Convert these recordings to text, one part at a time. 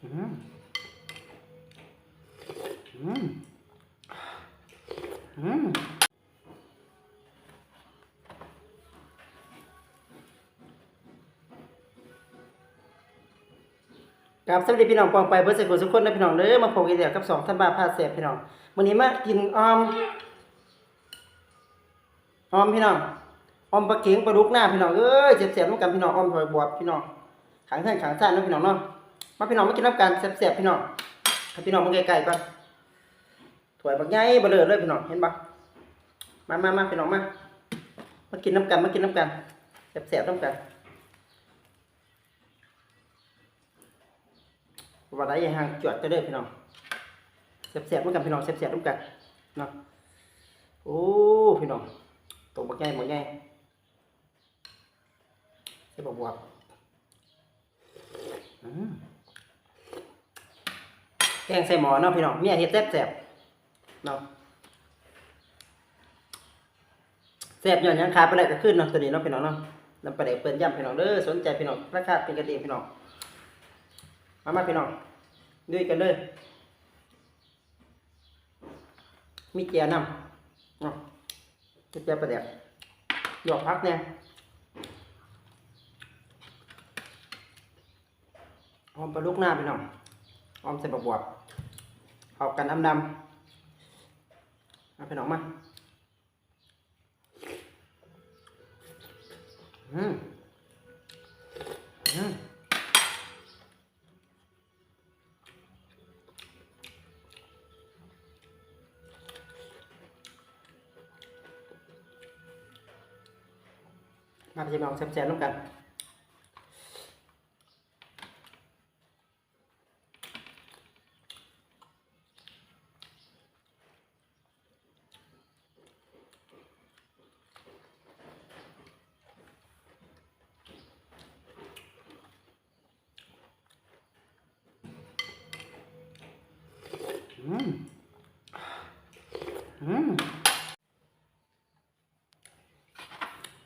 มอืมอืมกับสวัสดีพี่น้องปองไปเบิร์ดเสกุลสุขคนนะพี่น้องเด้อมาพบกันเดียวกับสองท่านบาพาเสพพี่น้องวันนี้มากินออมพี่น้องออมปลาเข็งปลาดุกหน้าพี่น้องเอ้ยเสียบๆน้ำกันพี่น้องออมถอยบวบพี่น้องขังแท่งขังซ่านนะพี่น้องเนาะมาพี่น้องมากินน้ำกันเสียบๆพี่น้องให้พี่น้องมาไกลๆก่อนถวยบักใหญ่เบลอเลยพี่น้องเห็นปะมาพี่น้องมากินน้ำกันเสียบๆน้ำกันว่าได้ยังห่างจวดจะเด้อพี่น้องเสียบๆน้ำกันพี่น้องเสียบๆน้ำกันเนาะโอ้พี่น้องตกบักใหญ่ใส่บวบแกงใส่หม้อเนาะพี่น้องเมียเฮ็ดแซ่บๆเนาะแซ่บย้อนยังขาดไปได้ก็ขึ้นเนาะตัวนี้เนาะพี่น้องเนาะนำไปได้เปิ้นย่ำพี่น้องเด้อสนใจพี่น้องราคาเป็นกันเองพี่น้องมาพี่น้องด้วยกันเด้อมีเจียน้ำเนาะเจียประเดี๋ยวหยอกพักเนี่ยหอมปลาลูกหน้าพี่น้องหอมใส่บวบเข้ากันดำมาพี่น้องมามาพี่น้องแซ่บๆน้ำกัน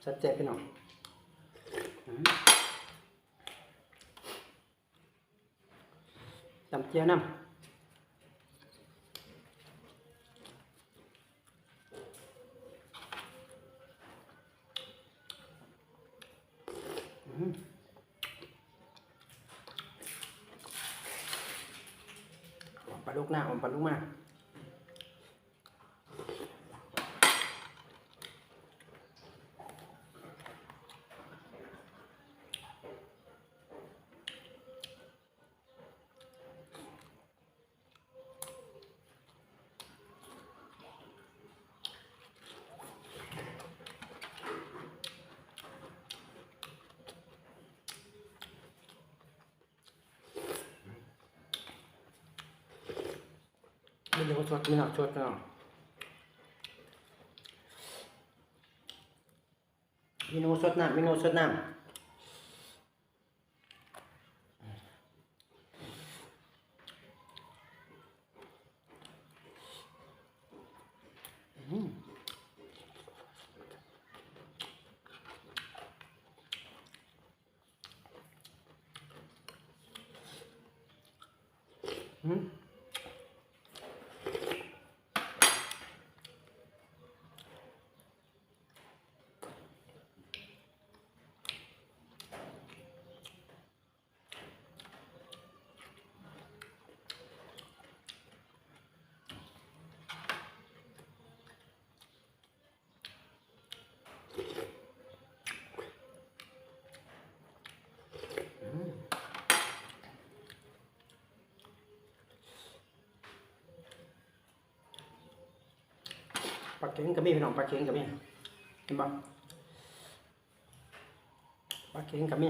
แซ่บๆพี่น้องจำเจียวน้ำปลาลูกหน้าปลาลูกมาเดี๋ยวชดไม่หนักชดเนาะเมนูสดน้ำปลาเค็งกับมีพี่น้องปลาเค็งกับมีเห็นปะปลาเค็งกับมี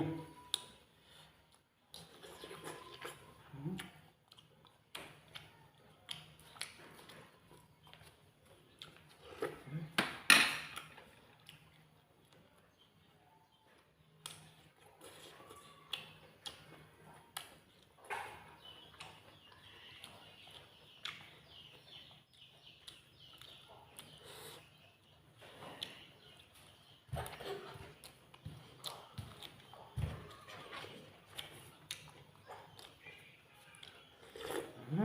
ล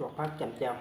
วกผักแจ่มแจ่ว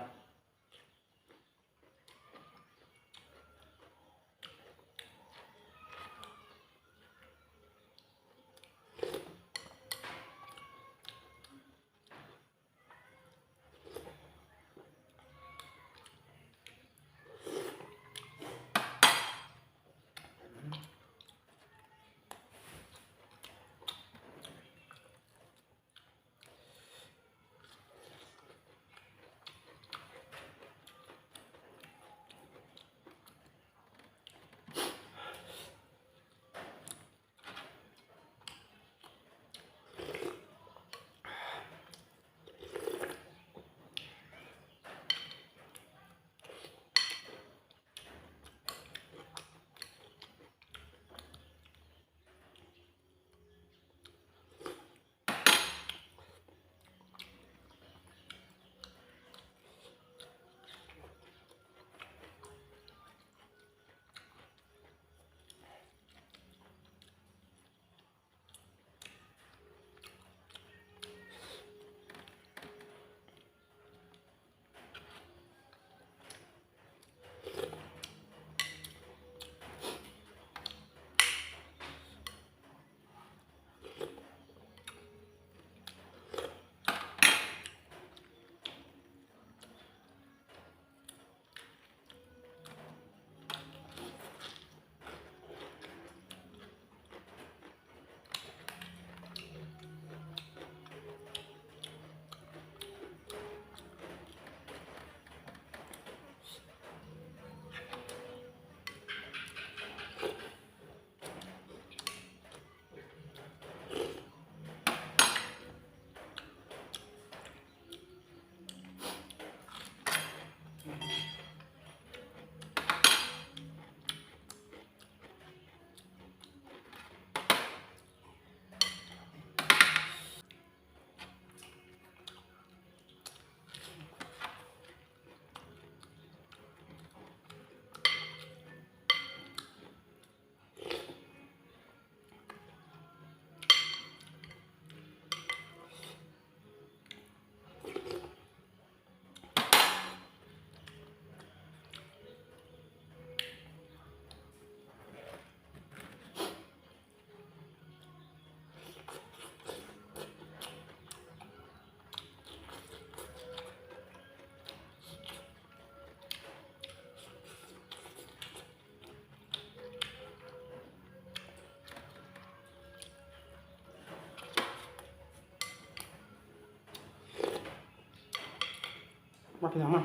มาพี่น้องมา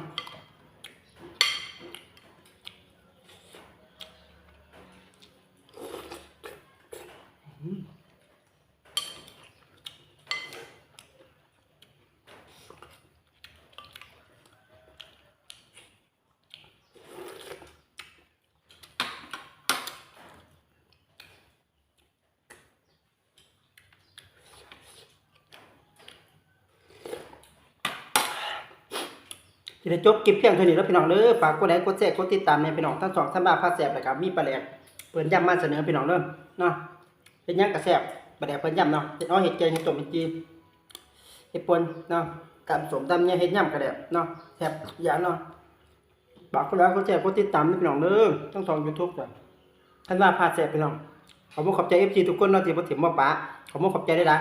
จะได้จบคลิปเพียงเท่านี้แล้วพี่น้องเด้อฝากกดไลค์กดแชร์กดติดตามในพี่น้องทั้งสองท่านบ้าพาแสบนะครับมีปลาแหลกเปิ่นย่ำมาเสนอพี่น้องเด้อเนาะเป็นยังกระแสบปลาแหลกเปิ่นย่ำเนาะเห็ดอ้อเห็ดแกงเห็ดต้มเห็ดจีเห็ดป่นเนาะกับสมตำเนี่ยเห็ดย่ำกระแดบเนาะแสบยาเนาะฝากกดไลค์กดแชร์กดติดตามในพี่น้องเด้อทั้งสอง YouTube จ้ะท่านบ้าพาแสบพี่น้องขอบคุณขอบใจ FC ทุกคนเนาะที่บ่ถิ่มบ่ปะขอบคุณขอบใจได้ละ